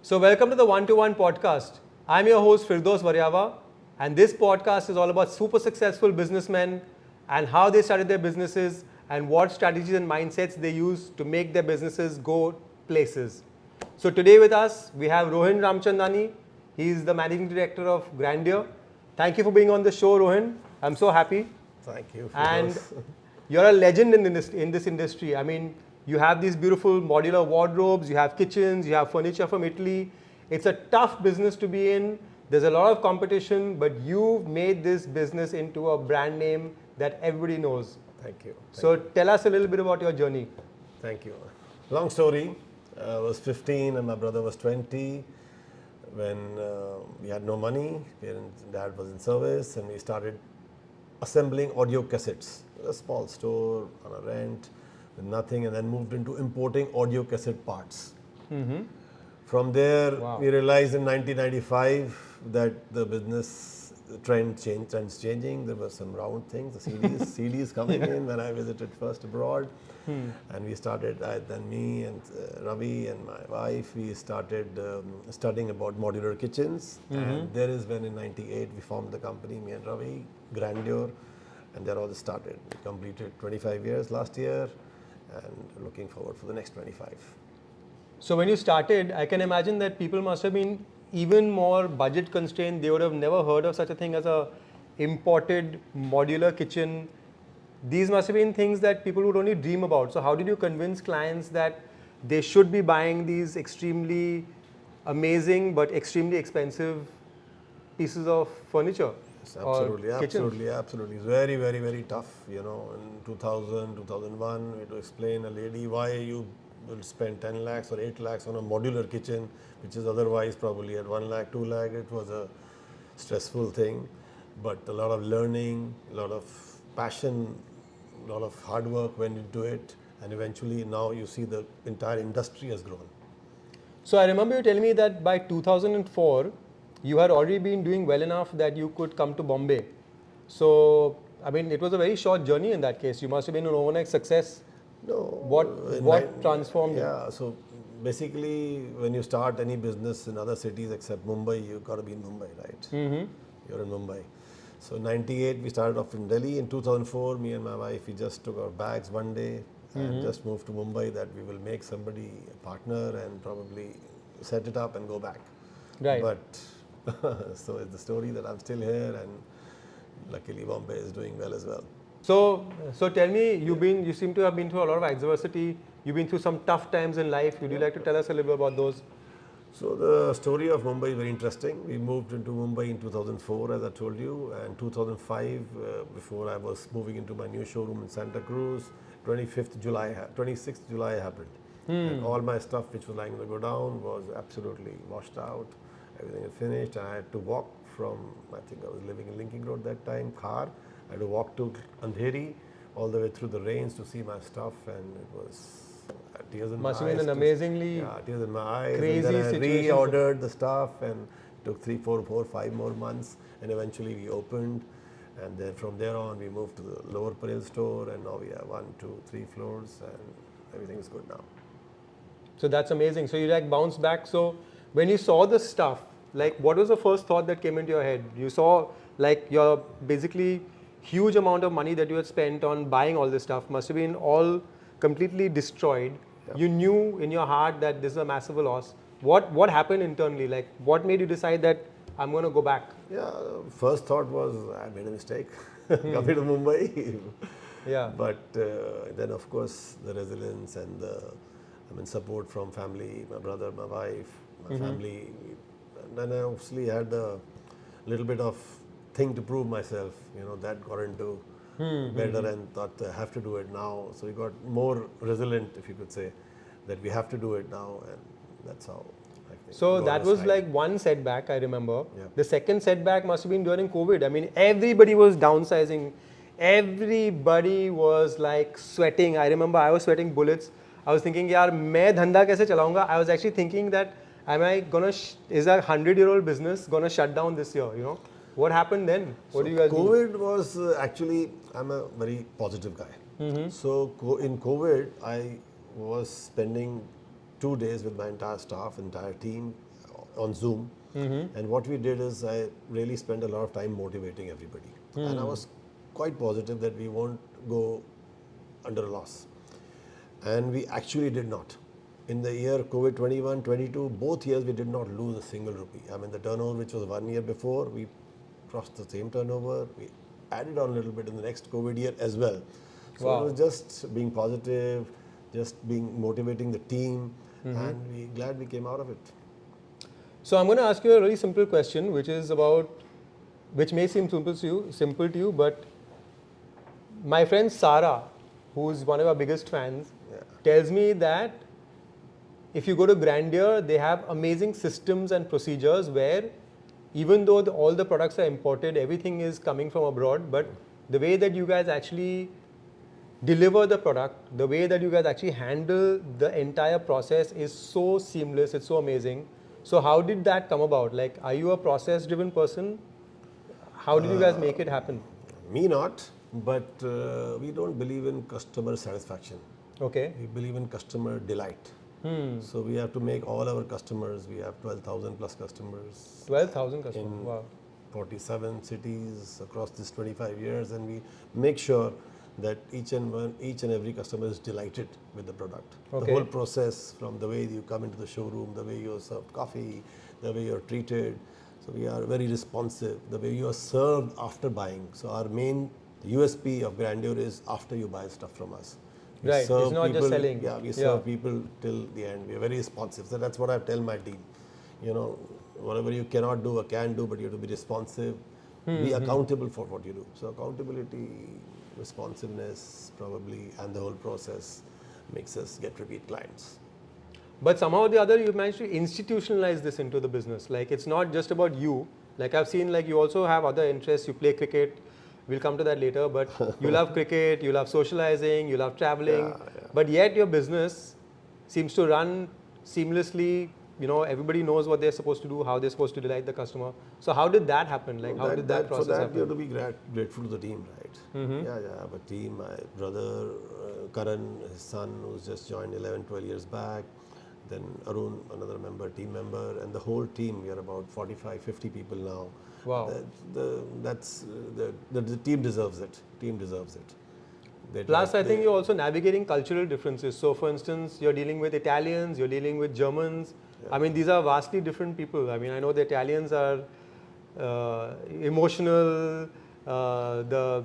So welcome to the One-to-One podcast. I'm your host Firdaus Variava, and this podcast is all about super successful businessmen and how they started their businesses and what strategies and mindsets they use to make their businesses go places. So today with us we have Rohin Ramchandani. He's the managing director of Grandeur. Thank you for being on the show, Rohin. I'm so happy. Thank you. And you're a legend in this industry. I mean, you have these beautiful modular wardrobes, you have kitchens, you have furniture from Italy. It's a tough business to be in. There's a lot of competition, but you've made this business into a brand name that everybody knows. Thank you. Tell us a little bit about your journey. Thank you. Long story. I was 15 and my brother was 20 when we had no money. Parents and dad was in service, and we started assembling audio cassettes. A small store on a rent with nothing, and then moved into importing audio cassette parts. From there, we realized in 1995 that the business trends changing. There were some round things, the CDs coming in when I visited first abroad. And we started, then me and Ravi and my wife, we started studying about modular kitchens. And there is when in 98 we formed the company, me and Ravi, Grandeur, and there all this started. We completed 25 years last year and looking forward for the next 25. So when you started, I can imagine that people must have been even more budget constrained. They would have never heard of such a thing as a imported modular kitchen. These must have been things that people would only dream about. So how did you convince clients that they should be buying these extremely amazing but extremely expensive pieces of furniture? Absolutely. It's very, very, very tough. You know, in 2000, 2001, we had to explain a lady why you will spend 10 lakhs or 8 lakhs on a modular kitchen, which is otherwise probably at 1 lakh, 2 lakh. It was a stressful thing, but a lot of learning, a lot of passion, a lot of hard work went into it, and eventually now you see the entire industry has grown. So I remember you telling me that by 2004, you had already been doing well enough that you could come to Bombay. So, I mean, it was a very short journey in that case. You must have been an overnight success. No. What transformed? Yeah, so basically when you start any business in other cities except Mumbai, you got to be in Mumbai, right? You're in Mumbai. So 98 we started off in Delhi. In 2004, me and my wife, we just took our bags one day and just moved to Mumbai, that we will make somebody a partner and probably set it up and go back. Right. But so it's the story that I'm still here, and luckily Bombay is doing well as well. So tell me, you seem to have been through a lot of adversity. You've been through some tough times in life. Would you like to tell us a little bit about those? So the story of Mumbai is very interesting. We moved into Mumbai in 2004, as I told you, and 2005, before I was moving into my new showroom in Santa Cruz, 26th July happened. And all my stuff which was lying in the godown was absolutely washed out. Everything is finished. I had to walk from, I think I was living in Linking Road that time, Khar. I had to walk to Andheri all the way through the rains to see my stuff, and it was tears in Must my have eyes. been an amazingly Tears in my eyes. crazy and then I situation. reordered the stuff, and took 3, 4, 5 more months, and eventually we opened. And then from there on, we moved to the Lower Parel store, and now we have 1, 2, 3 floors, and everything is good now. So that's amazing. So you like bounced back. So when you saw the stuff, like what was the first thought that came into your head? You saw like your basically huge amount of money that you had spent on buying all this stuff must have been all completely destroyed. Yep. You knew in your heart that this is a massive loss. What happened internally? Like what made you decide that I'm going to go back? Yeah, first thought was I made a mistake coming to Mumbai. Yeah. But then of course the resilience and the support from family, my brother, my wife, my family. And then I obviously had a little bit of thing to prove myself, that got into better and thought I have to do it now. So we got more resilient, if you could say, that we have to do it now, and that's how I think. So that was like one setback, I remember. Yeah. The second setback must have been during COVID. I mean, everybody was downsizing. Everybody was like sweating. I remember I was sweating bullets. I was thinking, yaar, मैं धंधा कैसे चलाऊंगा? I was actually thinking that, is a 100-year-old business gonna shut down this year? What happened then? What do you guys do? COVID was actually, I'm a very positive guy. So in COVID, I was spending 2 days with my entire staff, entire team. on Zoom. And what we did is I really spent a lot of time motivating everybody. And I was quite positive that we won't go under a loss. And we actually did not. In the year COVID 21, 22, both years we did not lose a single rupee. I mean, the turnover which was 1 year before, we crossed the same turnover. We added on a little bit in the next COVID year as well. So Wow. it was just being positive, just being motivating the team, and we glad we came out of it. So I'm going to ask you a really simple question, which is about, which may seem simple to you, but my friend Sarah, who's one of our biggest fans, tells me that if you go to Grandeur, they have amazing systems and procedures where even though all the products are imported, everything is coming from abroad, but the way that you guys actually deliver the product, the way that you guys actually handle the entire process is so seamless, it's so amazing. So how did that come about? Like, are you a process driven person? How did you guys make it happen? Me not, but we don't believe in customer satisfaction. Okay. We believe in customer delight. So we have to make all our customers, we have 12,000 plus customers. 12,000 customers, in wow. 47 cities across this 25 years, and we make sure that each and every customer is delighted with the product. Okay. The whole process, from the way you come into the showroom, the way you're served coffee, the way you're treated. So we are very responsive. The way you are served after buying. So our main USP of Grandeur is after you buy stuff from us. We Right, it's serve not just people- selling. Yeah, we serve people till the end. We are very responsive. So that's what I tell my team. You know, whatever you cannot do or can do, but you have to be responsive. Be accountable for what you do. So accountability, responsiveness, probably, and the whole process makes us get repeat clients. But somehow or the other, you've managed to institutionalize this into the business. Like, it's not just about you. Like, I've seen, like, you also have other interests. You play cricket. We'll come to that later. But you love cricket, you love socializing, you love traveling. But yet your business seems to run seamlessly. You know, everybody knows what they're supposed to do, how they're supposed to delight the customer. So how did that happen? Like, how did that process for that, happen? you have to be grateful to the team, right? Yeah, I have a team. My brother, Karan, his son, who's just joined 11, 12 years back. Then Arun, another member, team member, and the whole team. We are about 45, 50 people now. Wow. The team deserves it. Team deserves it. Plus, I think you're also navigating cultural differences. So, for instance, you're dealing with Italians, you're dealing with Germans. I mean, these are vastly different people. I mean, I know the Italians are emotional, the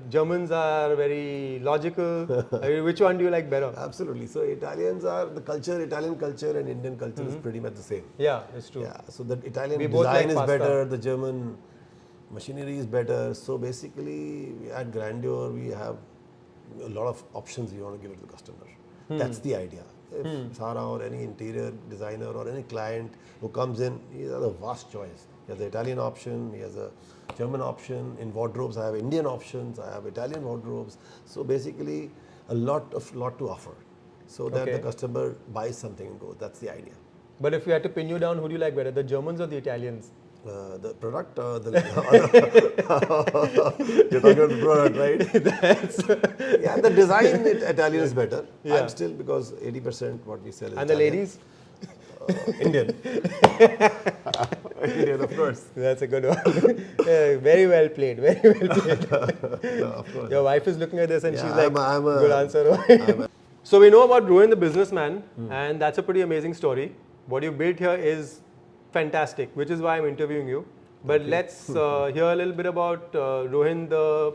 Germans are very logical. I mean, which one do you like better? Absolutely. So Italians are the culture. Italian culture and Indian culture is pretty much the same. Yeah, it's true. Yeah. So the Italian We both design like is pasta. better. The German machinery is better. So basically, at Grandeur, we have a lot of options we want to give it to the customer. That's the idea. If Sarah or any interior designer or any client who comes in, he has a vast choice. He has the Italian option, he has a German option. In wardrobes, I have Indian options, I have Italian wardrobes. So basically, a lot to offer, so that the customer buys something and goes. That's the idea. But if we had to pin you down, who do you like better, the Germans or the Italians? The product, you're talking about the product, right? Yeah, the design, Italian is better. Yeah. I'm still, because 80% what we sell is And the Italian. ladies? Indian. Indian, of course. That's a good one. Very well played. Very well played. No, of course. Your wife is looking at this and Yeah, she's like, I'm a- good answer. So we know about Rohin the businessman, and that's a pretty amazing story. What you built here is fantastic, which is why I'm interviewing you. But let's hear a little bit about Rohin the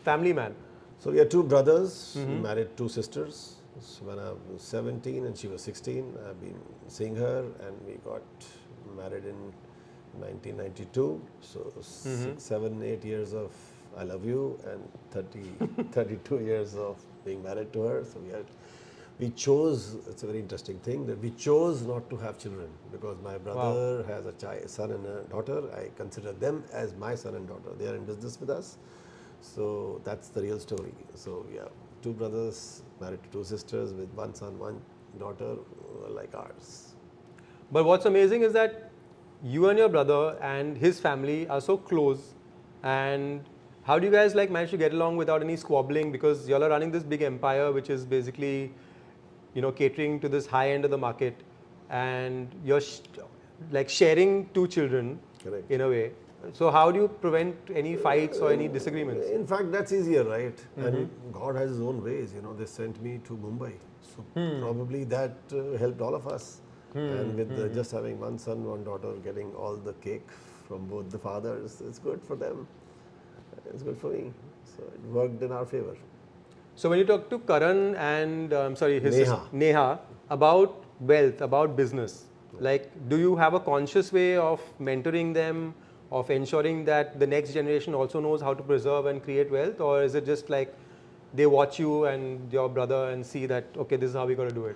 family man. So we are two brothers. We married two sisters. So when I was 17 and she was 16, I've been seeing her, and we got married in 1992. So 6, 7, 8 years of I love you, and 32 years of being married to her. So we chose, it's a very interesting thing, that we chose not to have children, because my brother has a son and a daughter. I consider them as my son and daughter. They are in business with us. So that's the real story. So we have two brothers married to two sisters with one son, one daughter, like ours. But what's amazing is that you and your brother and his family are so close. And how do you guys like manage to get along without any squabbling? Because y'all are running this big empire, which is basically, you know, catering to this high end of the market. And like sharing two children Correct. in a way. So how do you prevent any fights or any disagreements? In fact, that's easier, right? And God has His own ways. They sent me to Mumbai, so probably that helped all of us. And with just having one son, one daughter, getting all the cake from both the fathers, it's good for them. It's good for me. So it worked in our favor. So when you talk to Karan and his Neha. sister, Neha about wealth, about business, like do you have a conscious way of mentoring them, of ensuring that the next generation also knows how to preserve and create wealth, or is it just like they watch you and your brother and see that okay, this is how we got to do it?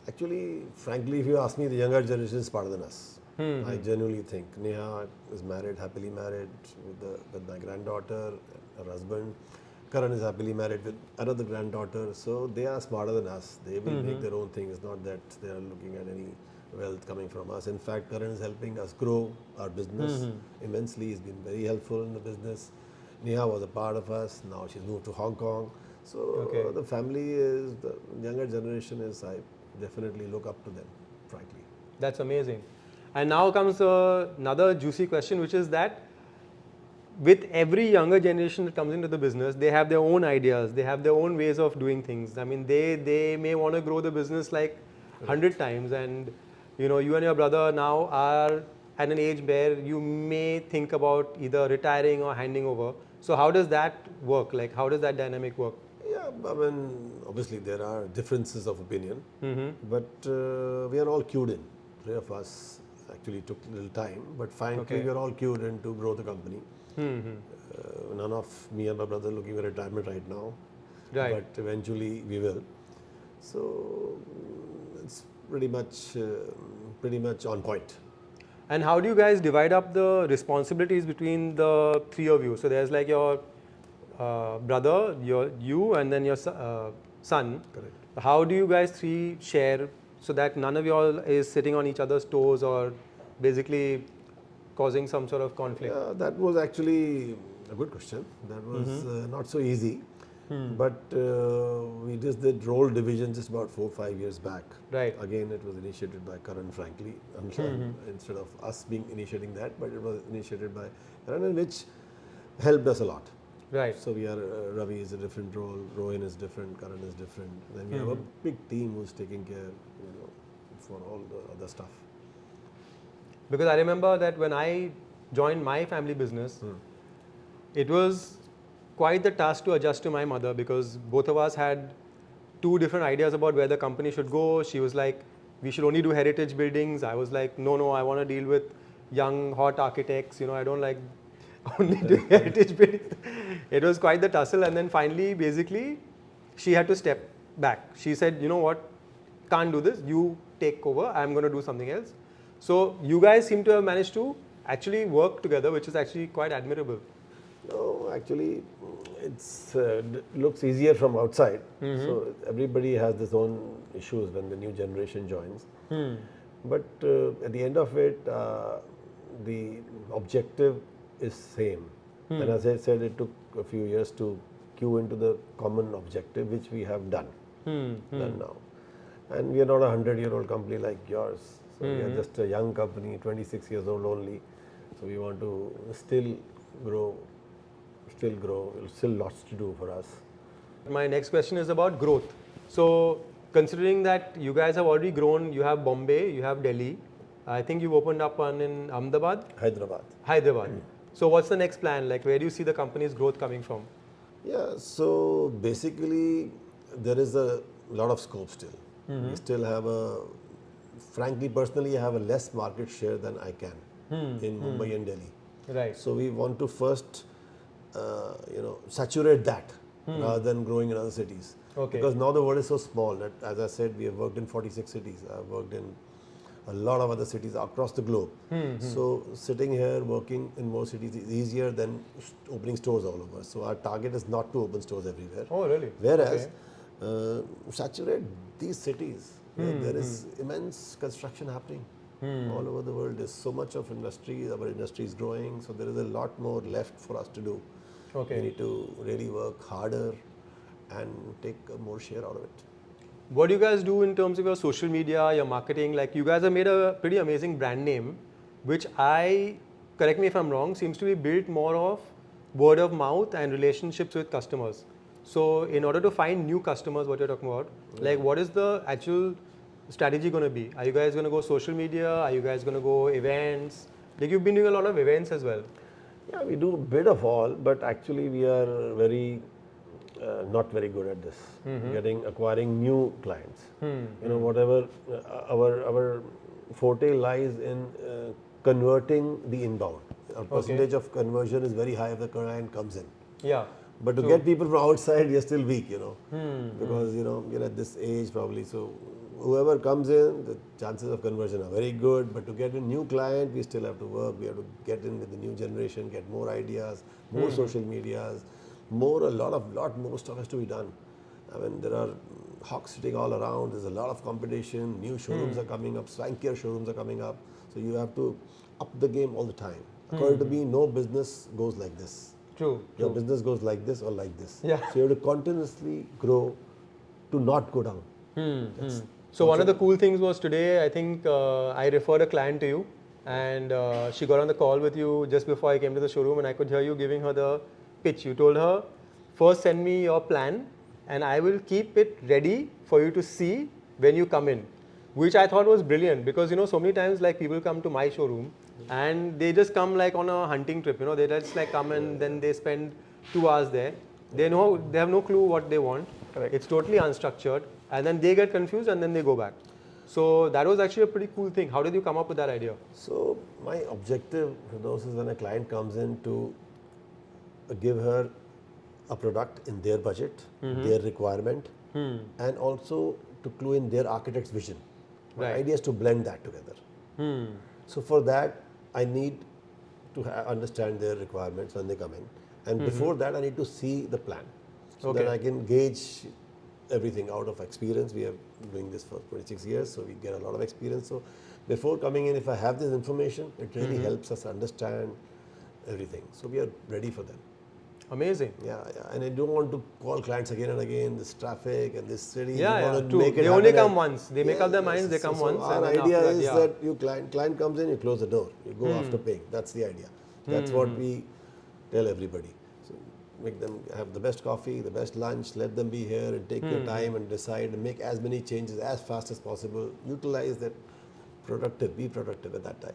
Actually, frankly, if you ask me, the younger generation is smarter than us. I genuinely think. Neha is married, happily married with my granddaughter, her husband. Karan is happily married with another granddaughter. So they are smarter than us. They will make their own thing. It's not that they are looking at any wealth coming from us. In fact, Karan is helping us grow our business immensely. He's been very helpful in the business. Neha was a part of us. Now she's moved to Hong Kong. So the family is, the younger generation is, I definitely look up to them, frankly. That's amazing. And now comes another juicy question, which is that with every younger generation that comes into the business, they have their own ideas, they have their own ways of doing things. I mean, they may want to grow the business like 100 times, and you and your brother now are at an age where you may think about either retiring or handing over. So how does that work? Like, how does that dynamic work? Yeah, I mean, obviously there are differences of opinion, but we are all cued in. Three of us actually took a little time, but frankly, we are all cued in to grow the company. None of me and my brother looking for retirement right now, but eventually we will. So it's pretty much on point. And how do you guys divide up the responsibilities between the three of you? So there's like your brother, you, and then your son. Correct. How do you guys three share so that none of y'all is sitting on each other's toes or basically causing some sort of conflict? That was actually a good question. That was not so easy. But we just did role division just about 4 or 5 years back. Right. Again, it was initiated by Karan, frankly, instead of us initiating that, but it was initiated by Karan, which helped us a lot. Right. So we are, Ravi is a different role, Rohin is different, Karan is different. Then we have a big team who's taking care, for all the other stuff. Because I remember that when I joined my family business, it was quite the task to adjust to my mother, because both of us had two different ideas about where the company should go. She was like, we should only do heritage buildings. I was like, no, I want to deal with young, hot architects. I don't like only doing heritage buildings. It was quite the tussle. And then finally, basically, she had to step back. She said, you know what, can't do this. You take over. I'm going to do something else. So you guys seem to have managed to actually work together, which is actually quite admirable. No, actually, it's looks easier from outside. So everybody has their own issues when the new generation joins. But at the end of it, the objective is same. And as I said, it took a few years to queue into the common objective, which we have done now. And we are not a 100-year-old company like yours. So we are just a young company, 26 years old only. So we want to still grow. Still lots to do for us. My next question is about growth. So considering that you guys have already grown, you have Bombay, you have Delhi. I think you've opened up one in Ahmedabad? Hyderabad. So what's the next plan? Like, where do you see the company's growth coming from? Yeah, so basically there is a lot of scope still. We still have frankly, personally, I have a less market share than I can in Mumbai and Delhi. Right. So we want to first saturate that rather than growing in other cities. Okay. Because now the world is so small that, as I said, we have worked in 46 cities. I've worked in a lot of other cities across the globe. So sitting here working in more cities is easier than opening stores all over. So our target is not to open stores everywhere. Oh, really? Whereas saturate these cities. There is immense construction happening all over the world. There's so much of industry. Our industry is growing. So there is a lot more left for us to do. Okay. We need to really work harder and take more share out of it. what do you guys do in terms of your social media, your marketing? Like you guys have made a pretty amazing brand name, which correct me if I'm wrong, seems to be built more of word of mouth and relationships with customers. So in order to find new customers, what you're talking about, like what is the actual strategy going to be? Are you guys going to go social media? Are you guys going to go events? Like you've been doing a lot of events as well. Yeah, we do a bit of all, but actually we are very not very good at this. Acquiring new clients. You know, whatever our forte lies in converting the inbound. Our percentage of conversion is very high if the client comes in. Yeah. But to get people from outside, we are still weak, you know, because you know we're at this age probably. So whoever comes in, the chances of conversion are very good. But to get a new client, we still have to work. We have to get in with the new generation, get more ideas, more social medias, a lot more stuff has to be done. I mean, there are hawks sitting all around. There's a lot of competition. New showrooms are coming up. Swankier showrooms are coming up. So you have to up the game all the time. According to me, no business goes like this. True. Your business goes like this or like this. Yeah. So you have to continuously grow to not go down. So one of the cool things was today, I think I referred a client to you, and she got on the call with you just before I came to the showroom, and I could hear you giving her the pitch. You told her, first send me your plan, and I will keep it ready for you to see when you come in, which I thought was brilliant because you know so many times like people come to my showroom and they just come like on a hunting trip. You know, they just like come and then they spend 2 hours there. They have no clue what they want. Correct. It's totally unstructured, and then they get confused and then they go back. So that was actually a pretty cool thing. How did you come up with that idea? So my objective, Firdaus, is when a client comes in to give her a product in their budget, their requirement, and also to clue in their architect's vision. My idea is to blend that together. So for that, I need to understand their requirements when they come in. And before that, I need to see the plan. So then I can gauge everything out of experience. We are doing this for 26 years, so we get a lot of experience. So before coming in, if I have this information, it really helps us understand everything. So we are ready for them. Amazing. Yeah. And I don't want to call clients again and again, this traffic and this city. True. They only come once. They make up their minds, they come once. Our idea is that client comes in, you close the door, you go after paying. That's the idea. That's what we tell everybody. So make them have the best coffee, the best lunch, let them be here and take their time and decide and make as many changes as fast as possible. Utilize that be productive at that time.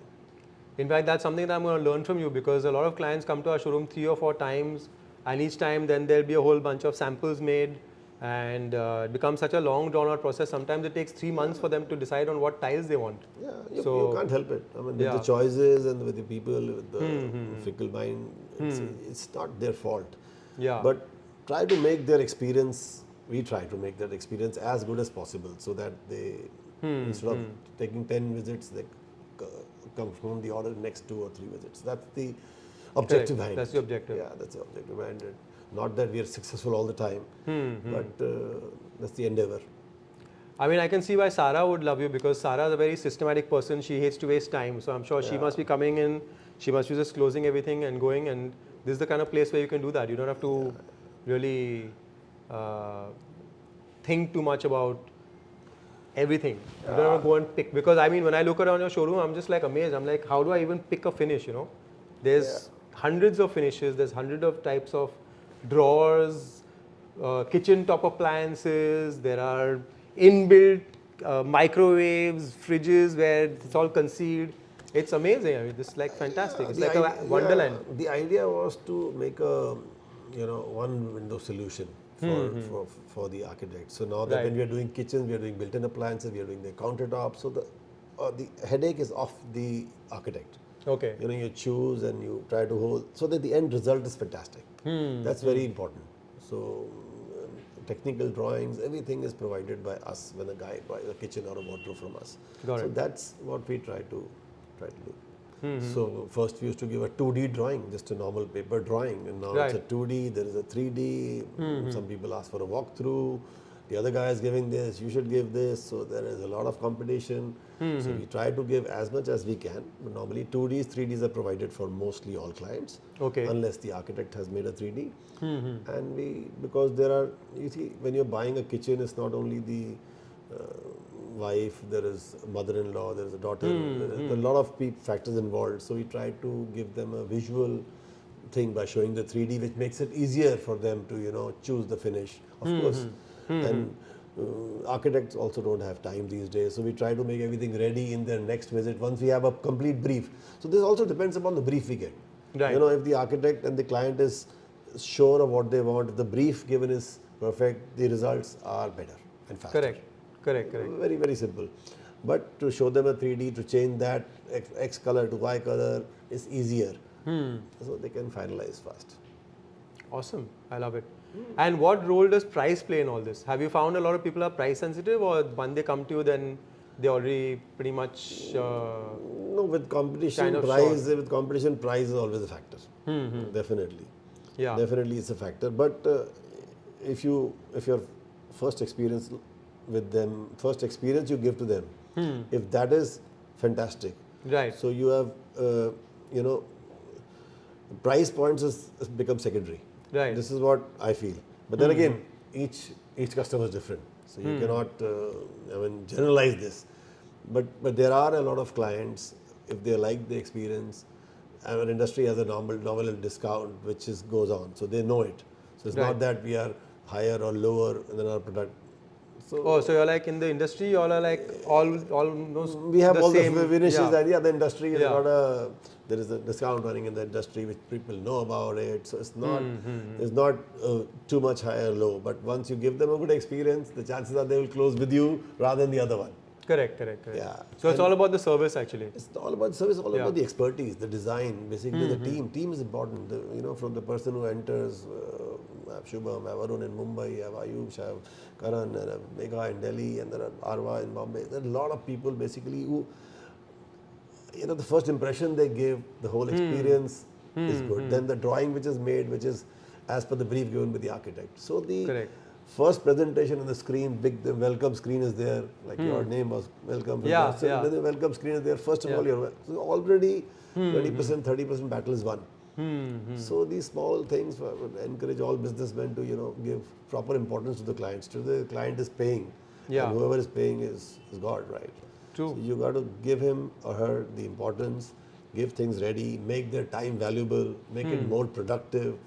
In fact, that's something that I'm going to learn from you because a lot of clients come to our showroom 3 or 4 times, and each time then there'll be a whole bunch of samples made, and it becomes such a long drawn out process. Sometimes it takes 3 months for them to decide on what tiles they want. Yeah, you can't help it. I mean, with the choices and with the people, with the fickle mind, it's not their fault. Yeah. But try to make their experience, we try to make that experience as good as possible so that they, instead of taking 10 visits, they confirm the order next 2 or 3 visits. That's the objective behind it. That's the objective. Yeah, that's the objective behind it. Not that we are successful all the time, but that's the endeavor. I mean, I can see why Sarah would love you because Sarah is a very systematic person. She hates to waste time. So I'm sure she must be coming in, she must be just closing everything and going. And this is the kind of place where you can do that. You don't have to really think too much about everything. You don't have to go and pick. Because I mean, when I look around your showroom, I'm just like amazed. I'm like, how do I even pick a finish, you know? There's hundreds of finishes. There's hundreds of types of drawers, kitchen top appliances. There are inbuilt microwaves, fridges where it's all concealed. It's amazing. I mean, this is like fantastic. It's like a wonderland. The idea was to make a, one window solution for the architect. So now that when we are doing kitchens, we are doing built-in appliances, we are doing the countertops. So the headache is off the architect. Okay. You choose and you try to hold so that the end result is fantastic. That's very important. So technical drawings, everything is provided by us when a guy buys a kitchen or a wardrobe from us. So that's what we try to do. So first we used to give a 2D drawing, just a normal paper drawing, and now it's a 2D, there is a 3D, some people ask for a walkthrough, the other guy is giving this, you should give this, so there is a lot of competition. So we try to give as much as we can, but normally 2Ds, 3Ds are provided for mostly all clients, unless the architect has made a 3D. And because there are, you see, when you're buying a kitchen, it's not only the wife, there is mother-in-law, there is a daughter. There is a lot of factors involved. So we try to give them a visual thing by showing the 3D, which makes it easier for them to choose the finish. Of course, and architects also don't have time these days. So we try to make everything ready in their next visit once we have a complete brief. So this also depends upon the brief we get. Right. If the architect and the client is sure of what they want, if the brief given is perfect, the results are better and faster. Correct. Very, very simple. But to show them a 3D, to change that X color to Y color is easier. So they can finalize fast. Awesome. I love it. And what role does price play in all this? Have you found a lot of people are price sensitive, or when they come to you, then they already pretty much No, with competition, kind of price is always a factor. Definitely. Yeah. Definitely it's a factor. But if your first experience with them, first experience you give to them, if that is fantastic. Right. So you have, price points has become secondary. Right. This is what I feel. But then again, each customer is different. So you cannot, generalize this. But there are a lot of clients, if they like the experience, our industry has a nominal discount which goes on. So they know it. So it's not that we are higher or lower than our product. So so you're like in the industry, you all are like almost we have the all same, the finishes, yeah. and the industry is there is a discount running in the industry which people know about it. So it's not too much high or low. But once you give them a good experience, the chances are they will close with you rather than the other one. Correct. Yeah. So it's all about the service actually. It's all about service, all about the expertise, the design, basically the team. Team is important. From the person who enters, I have Shubham, I have Arun in Mumbai, I have Ayush, I have Karan, and I have Megha in Delhi, and there are Arva in Bombay. There are a lot of people basically who, the first impression they give, the whole experience is good. Then the drawing which is made, which is as per the brief given by the architect. So the first presentation on the screen, the welcome screen is there, like your name was welcome. So when the welcome screen is there, first of all, so already 20%, 30% battle is won. So these small things would encourage all businessmen to give proper importance to the clients. To the client is paying, and whoever is paying is God, right? True. So you got to give him or her the importance, give things ready, make their time valuable, make it more productive.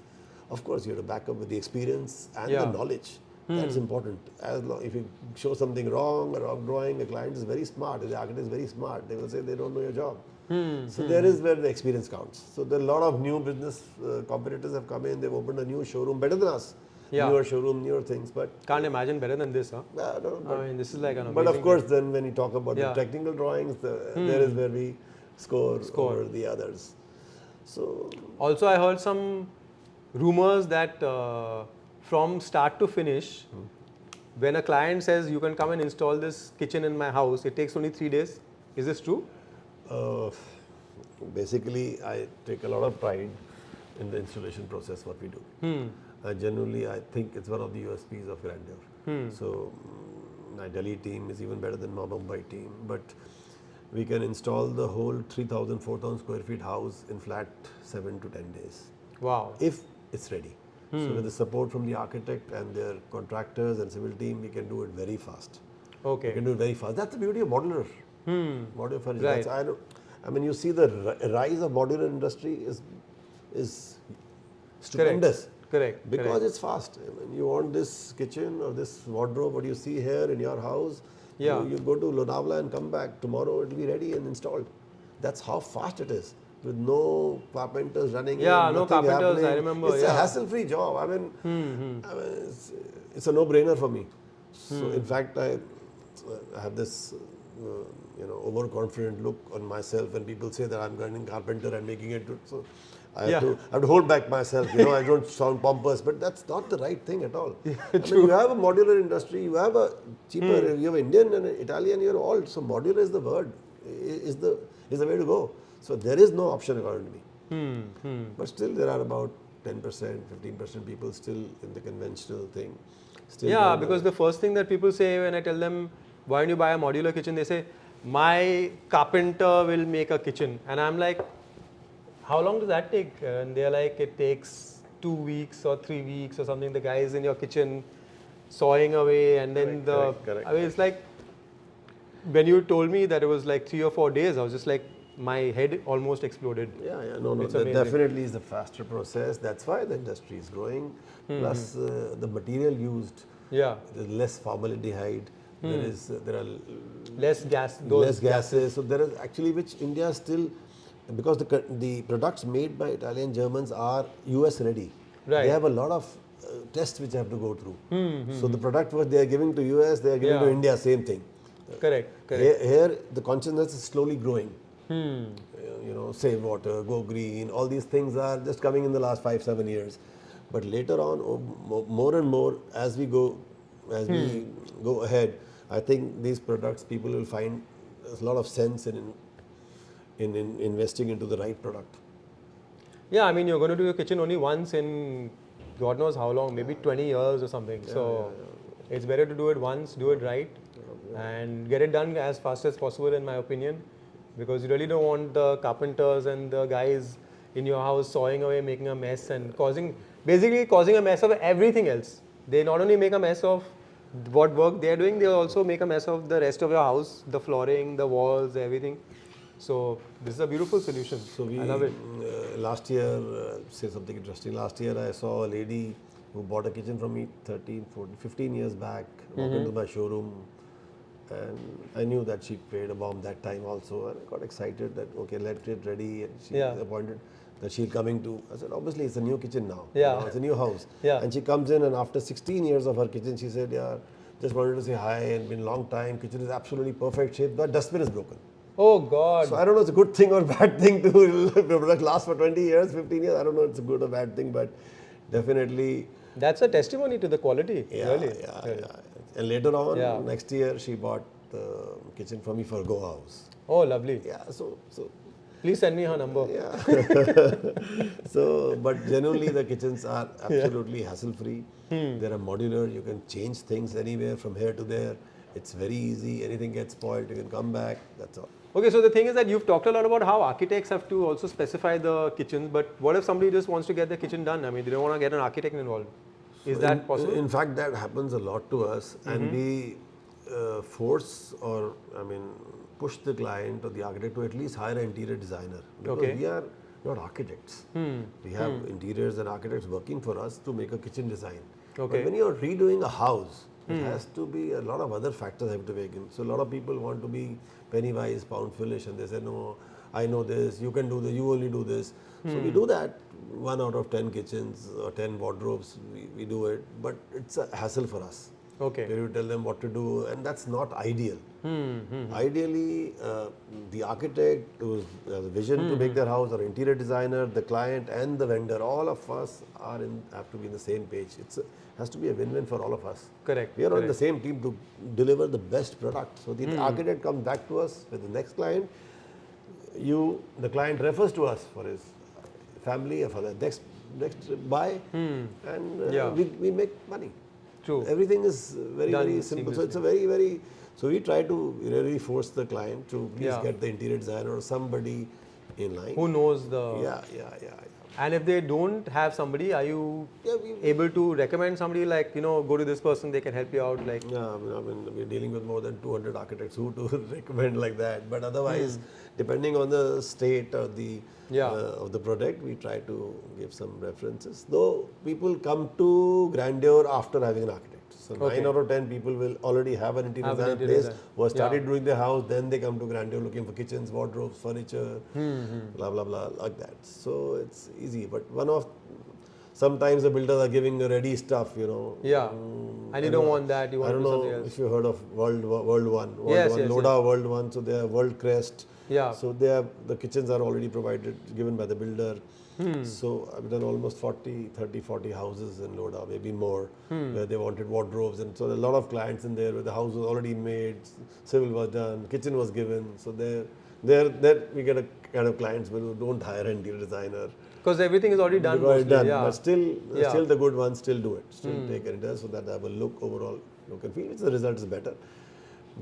Of course, you have to back up with the experience and the knowledge. That's important. If you show something wrong or wrong drawing, a client is very smart, the architect is very smart. They will say they don't know your job. So there is where the experience counts. So there are a lot of new business competitors have come in. They've opened a new showroom better than us. Newer showroom, newer things. But can't imagine better than this, huh? No, I mean, this is like an amazing. But of course, then when you talk about the technical drawings, there is where we score over the others. So also, I heard some rumors that from start to finish, when a client says you can come and install this kitchen in my house, it takes only 3 days. Is this true? Basically, I take a lot of pride in the installation process, what we do. I think it's one of the USPs of Grandeur. So my Delhi team is even better than my Mumbai team. But we can install the whole 3,000, 4,000 square feet house in flat 7 to 10 days. Wow. If it's ready. So with the support from the architect and their contractors and civil team, we can do it very fast. Okay. We can do it very fast. That's the beauty of modular. Modular furniture. Right. You see the rise of modular industry is stupendous. Correct. Because it's fast. You want this kitchen or this wardrobe, what you see here in your house, you go to Lonavala and come back. Tomorrow it will be ready and installed. That's how fast it is. With no carpenters running in, no carpenters, happening. I remember. It's a hassle-free job. It's a no-brainer for me. So in fact, I have this overconfident look on myself when people say that I'm learning carpenter and making it. So I have to hold back myself. I don't sound pompous, but that's not the right thing at all. You have a modular industry. You have a cheaper. You have Indian and Italian. You're all so modular is the word. Is the way to go. So there is no option according to me. But still, there are about 10%, 15% people still in the conventional thing. Still because the first thing that people say when I tell them, why don't you buy a modular kitchen? They say, my carpenter will make a kitchen. And I'm like, how long does that take? And they're like, it takes 2 weeks or 3 weeks or something. The guy is in your kitchen sawing away and then correct. I mean, it's like, when you told me that it was like 3 or 4 days, I was just like, my head almost exploded. Yeah, no, It's that amazing. definitely is a faster process. That's why the industry is growing. Plus, the material used, Yeah. there's less formaldehyde. There are Less gas. less gases. So there is actually, which India still, because the products made by Italian Germans are US ready. Right. They have a lot of tests which have to go through. So the product what they are giving to US, they are giving to Yeah. India, same thing. Correct. Here the consciousness is slowly growing. Save water, go green, all these things are just coming in the last 5-7 years. But later on, more and more as we go ahead, I think these products people will find a lot of sense in investing into the right product. Yeah, I mean, you're going to do your kitchen only once in God knows how long, maybe 20 years or something. So it's better to do it once, do it right, and get it done as fast as possible, in my opinion, because you really don't want the carpenters and the guys in your house sawing away, making a mess, and basically causing a mess of everything else. They not only make a mess of what work they're doing, they also make a mess of the rest of your house, the flooring, the walls, everything. So this is a beautiful solution. So I love it. Last year, say something interesting. Last year I saw a lady who bought a kitchen from me 13, 14, 15 years back, walked into my showroom, and I knew that she paid a bomb that time also, and I got excited that okay, let it ready, and she appointed that she'll coming to. I said obviously it's a new kitchen now. Yeah. It's a new house. Yeah. And she comes in, and after 16 years of her kitchen, she said, yeah, just wanted to say hi, and been a long time. Kitchen is absolutely perfect shape. The dustbin is broken. Oh God. So I don't know it's a good thing or bad thing to the product last for 20 years, 15 years. I don't know it's a good or bad thing, but definitely. That's a testimony to the quality. Really. Yeah. And later on, next year, she bought the kitchen for me for Go House. Oh, lovely. Yeah, so Please send me her number. yeah. But generally the kitchens are absolutely hassle-free. They are modular. You can change things anywhere from here to there. It's very easy. Anything gets spoiled, you can come back. That's all. Okay, so the thing is that you've talked a lot about how architects have to also specify the kitchens, but what if somebody just wants to get the kitchen done? I mean, they don't want to get an architect involved. Is that possible? In fact, that happens a lot to us, and we push the client or the architect to at least hire an interior designer, because we are not architects. We have interiors and architects working for us to make a kitchen design. But when you are redoing a house, it has to be a lot of other factors have to be in. So a lot of people want to be penny wise, pound foolish, and they say, no, I know this, you can do this, you only do this. So we do that. 1 out of 10 kitchens or 10 wardrobes, we do it, but it's a hassle for us. Okay. Where you tell them what to do, and that's not ideal. Ideally, the architect who has a vision to make their house, or interior designer, the client and the vendor, all of us have to be in the same page. It has to be a win-win for all of us. Correct. We are on the same team to deliver the best product. So the architect comes back to us with the next client. The client refers to us for his family or for the next buy, and we make money. True. Everything is very, Done very simple. So seamlessly. it's a very, very. So we try to really force the client to please get the interior designer or somebody in line. Who knows the... Yeah. And if they don't have somebody, are you able to recommend somebody, like, go to this person, they can help you out? Like, Yeah, I mean, we're dealing with more than 200 architects who to recommend like that. But otherwise, depending on the state or the of the product, we try to give some references. Though people come to Grandeur after having an architect. So 9 out of 10 people will already have an interior designer place who has started doing their house. Then they come to Grandeur looking for kitchens, wardrobes, furniture, blah blah blah, like that. So it's easy. But sometimes the builders are giving ready stuff, Yeah. And you don't want that. You want I to don't do know something else. if you heard of World One, Loda World One. So they are World Crest. Yeah. So the kitchens are already provided, given by the builder. So I've done almost 40 houses in Loda, maybe more, where they wanted wardrobes. And so there are a lot of clients in there where the house was already made, civil was done, kitchen was given. So there we get a kind of clients who don't hire an interior designer. Because everything is already done. But still the good ones still do it. Still take it so that they have a overall look and feel. The result is better.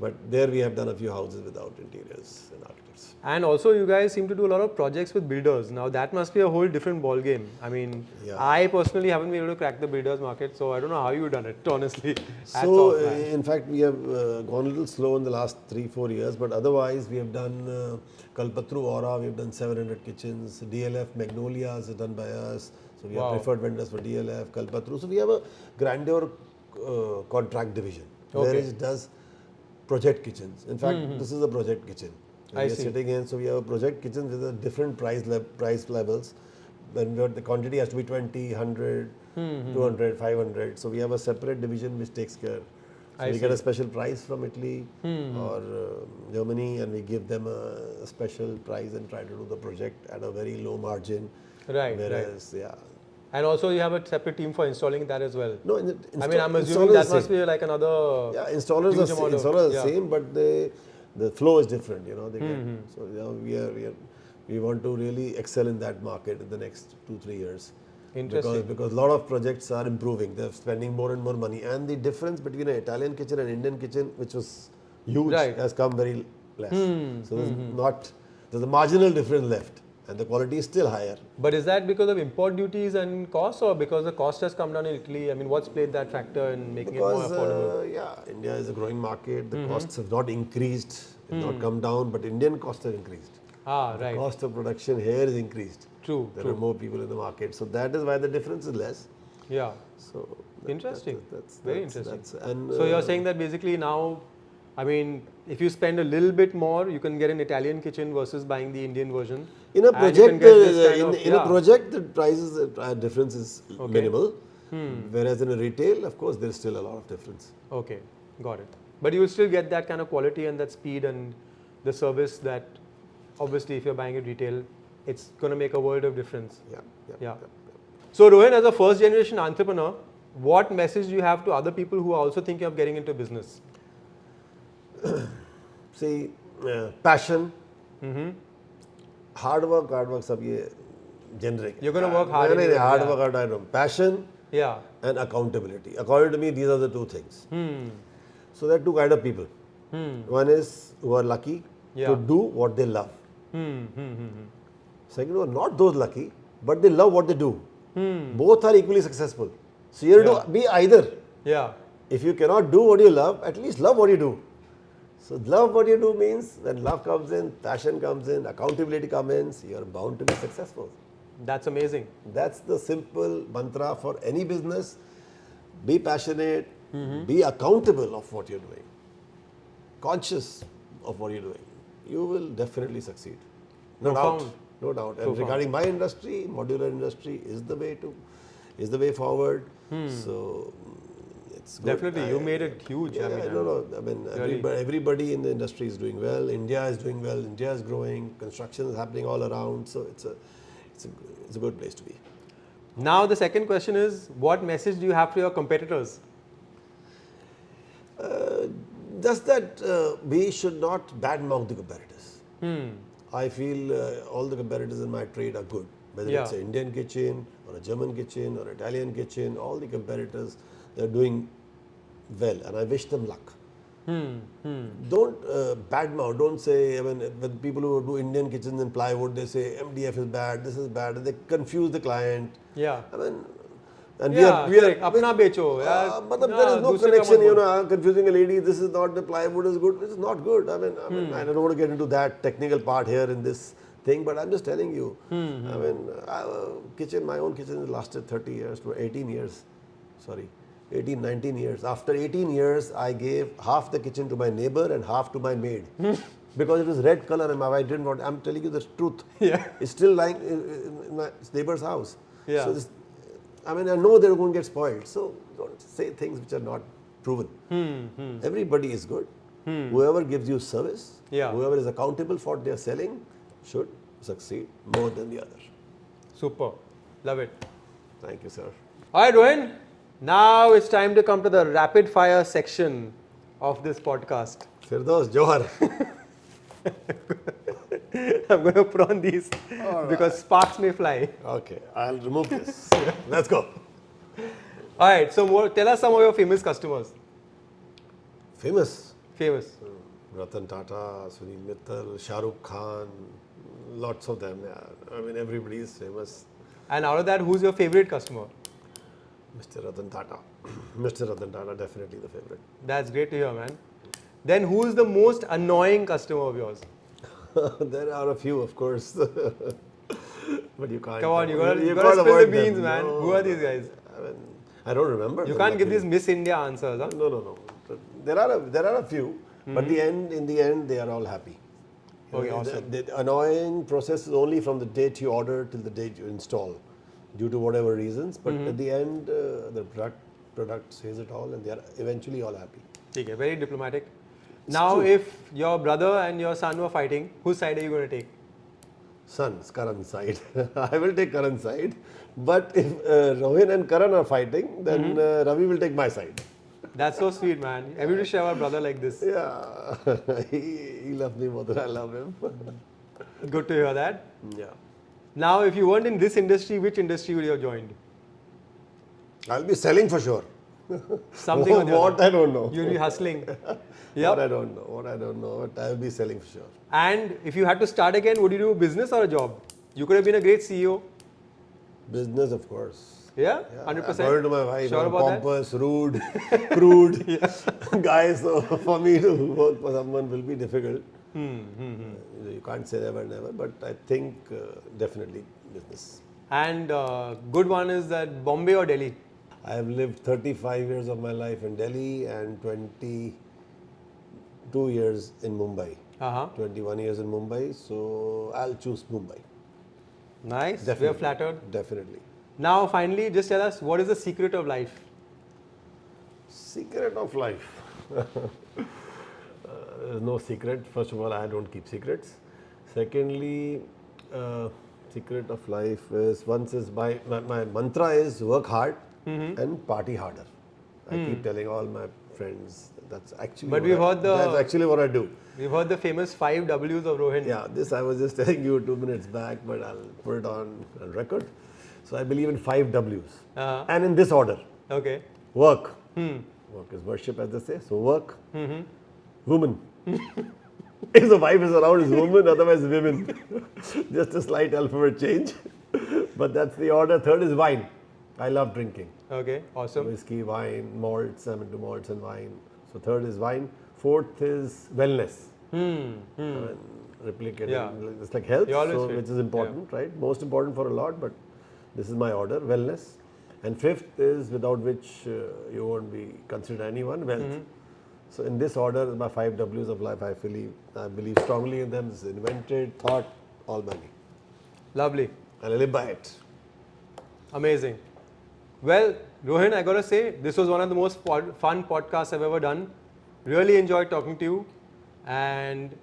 But there we have done a few houses without interiors and architects. And also, you guys seem to do a lot of projects with builders. Now, that must be a whole different ball game. I mean, Yeah. I personally haven't been able to crack the builders market, so I don't know how you've done it, honestly. Hats So, off, man. in fact, we have gone a little slow in the last 3-4 years, but otherwise we have done Kalpatru Aura, we have done 700 kitchens, DLF Magnolias is done by us. So, we Wow. have preferred vendors for DLF, Kalpatru. So, we have a Grandeur contract division where Okay. it does project kitchens. In fact, this is a project kitchen. I We are see. sitting in, so we have a project kitchen with a different price levels. When the quantity has to be 20, 100, 200, 500. So we have a separate division which takes care. So I we get see. a special price from Italy or Germany, and we give them a special price and try to do the project at a very low margin. Right, Whereas, yeah. And also, you have a separate team for installing that as well. No, I mean, I'm assuming that must be like another. Yeah, installers huge are, amount of- installers are yeah. same, but the flow is different. You know, they get, so we want to really excel in that market in the next 2-3 years. Interesting. Because a lot of projects are improving. They're spending more and more money, and the difference between an Italian kitchen and Indian kitchen, which was huge, Right. has come very less. So there's a marginal difference left, and the quality is still higher. But is that because of import duties and costs, or because the cost has come down in Italy? I mean, what's played that factor in making Because it more affordable? yeah, India is a growing market. The costs have not increased, have not come down, but Indian costs have increased. Ah, right. Cost of production here is increased. True, There true. are more people in the market, so that is why the difference is less. Yeah. So Interesting. Very interesting. And So you're saying that basically now, I mean, if you spend a little bit more, you can get an Italian kitchen versus buying the Indian version. in a And you project, can get this kind of- in a yeah. project, the prices difference is Okay. minimal. Whereas in a retail, of course, there is still a lot of difference. Okay, got it. But you will still get that kind of quality and that speed and the service that obviously if you're buying it retail, it's going to make a world of difference. Yeah. So Rohin, as a first generation entrepreneur, what message do you have to other people who are also thinking of getting into business? See, passion, hard work, सब ये generic. You're gonna work hard नहीं, anyway, hard yeah. work, hard work. Passion Yeah. and accountability. According to me, these are the two things. So there are two kind of people. One is who are lucky Yeah. to do what they love. Second one, not those lucky, but they love what they do. Both are equally successful. So you have to be either. Yeah. If you cannot do what you love, at least love what you do. So love what you do means when love comes in, passion comes in, accountability comes in, you are bound to be successful. That's amazing. That's the simple mantra for any business. Be passionate, be accountable of what you're doing, conscious of what you're doing. You will definitely succeed. No Profound. doubt. No doubt. And Profound. regarding my industry, modular industry is the way forward. So it's good. Definitely, you made it huge. Yeah, I mean, no. I mean, Really. everybody in the industry is doing well. India is doing well. India is growing. Construction is happening all around. So it's a good place to be. Now the second question is, what message do you have for your competitors? Just that we should not badmouth the competitors. I feel all the competitors in my trade are good. Whether Yeah. it's an Indian kitchen or a German kitchen or Italian kitchen, all the competitors, they're doing well, and I wish them luck. Don't badmouth. Don't say, I mean, when people who do Indian kitchens and plywood, they say MDF is bad, this is bad, and they confuse the client. Yeah. I mean, and Yeah, we are correct. Apna becho. Yeah. but there is no दूसरे का connection, मत you बोलो. know, confusing a lady, this is not the plywood is good, this is not good. I mean, I don't want to get into that technical part here in this thing, but I'm just telling you. I mean, my own kitchen has lasted 30 years to 18 years. Sorry, 18, 19 years. After 18 years, I gave half the kitchen to my neighbor and half to my maid. Because it was red color and my wife didn't want, I'm telling you the truth. Yeah. It's still lying in my neighbor's house. Yeah. So I mean, I know they're going to get spoiled. So don't say things which are not proven. Everybody is good. Whoever gives you service, Yeah. whoever is accountable for what they're selling should succeed more than the other. Super. Love it. Thank you, sir. All right, Rohin. Now it's time to come to the rapid fire section of this podcast. Firdaus, Johar. I'm going to put on these because sparks may fly. Okay, I'll remove this. Let's go. All right, so tell us some of your famous customers. Famous. Famous. Ratan Tata, Sunil Mittal, Shah Rukh Khan, lots of them. Yeah. I mean, everybody is famous. And out of that, who's your favorite customer? Mr. Ratan Tata. Mr. Ratan Tata, definitely the favorite. That's great to hear, man. Then who's the most annoying customer of yours? There are a few, of course. But you can't. Come on, you gotta can't spill the avoid beans, them. man. No, Who are these guys? I mean, I don't remember. You them, can't give luckily. these Miss India answers, huh? No. There are a few, but in the end, they are all happy. Okay, awesome. The annoying process is only from the date you order till the date you install, due to whatever reasons. But at the end, the product says it all, and they are eventually all happy. Okay, very diplomatic. Now, true. if your brother and your son were fighting, whose side are you going to take? Son's Karan's side. I will take Karan's side. But if Rohin and Karan are fighting, then Ravi will take my side. That's so sweet, man. Everybody should have a brother like this. Yeah, he loves me more than I love him. Good to hear that. Yeah. Now, if you weren't in this industry, which industry would you have joined? I'll be selling for sure. Something or the What other. I don't know. You'll be hustling. What I Yep. don't know. But I'll be selling for sure. And if you had to start again, would you do a business or a job? You could have been a great CEO. Business, of course. Yeah? Yeah, 100%. According to my wife, Sure I'm about that? pompous, rude, crude guy. So for me to work for someone will be difficult. You can't say never, but I think definitely business. And good one is that Bombay or Delhi? I have lived 35 years of my life in Delhi and 22 years in Mumbai. 21 years in Mumbai, so I'll choose Mumbai. Nice. Definitely. We're flattered. Definitely. Now, finally, just tell us, what is the secret of life? Secret of life. There's no secret. First of all, I don't keep secrets. Secondly, secret of life is my mantra is work hard and party harder. I keep telling all my friends that's actually But what we've heard the- that's actually what I do. We've heard the famous 5 W's of Rohin. Yeah, this I was just telling you 2 minutes back, but I'll put it on record. So I believe in 5 W's. Uh-huh. And in this order. Okay. Work. Work is worship, as they say. So work. Woman. If the wife is around, it's woman, otherwise women. Just a slight alphabet change. But that's the order. Third is wine. I love drinking. Okay. Awesome. Whiskey, wine, malts. I'm into malts and wine. So third is wine. Fourth is wellness. I mean, replicating. Yeah. It's like health, You're always so fit. which is important, right? Most important for a lot, but this is my order, wellness. And fifth is without which you won't be considered anyone, wealth. So in this order, my 5 W's of life, I believe strongly in them. It's invented, thought, all money. Lovely. And I live by it. Amazing. Well, Rohin, I gotta say, this was one of the most fun podcasts I've ever done. Really enjoyed talking to you. And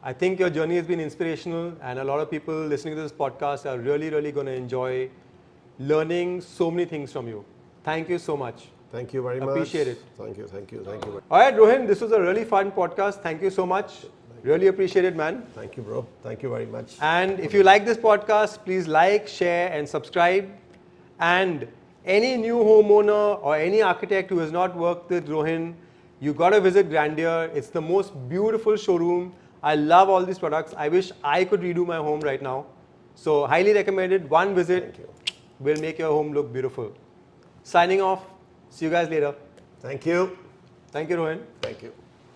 I think your journey has been inspirational, and a lot of people listening to this podcast are really, really going to enjoy learning so many things from you. Thank you so much. Thank you very much. Appreciate it. Thank you. All right, Rohin, this was a really fun podcast. Thank you so much. Really appreciate it, man. Thank you, bro. Thank you very much. And if you like this podcast, please like, share, and subscribe. And any new homeowner or any architect who has not worked with Rohin, you got to visit Grandeur. It's the most beautiful showroom. I love all these products. I wish I could redo my home right now. So highly recommended. One visit will make your home look beautiful. Signing off. See you guys later. Thank you. Thank you, Rohin. Thank you.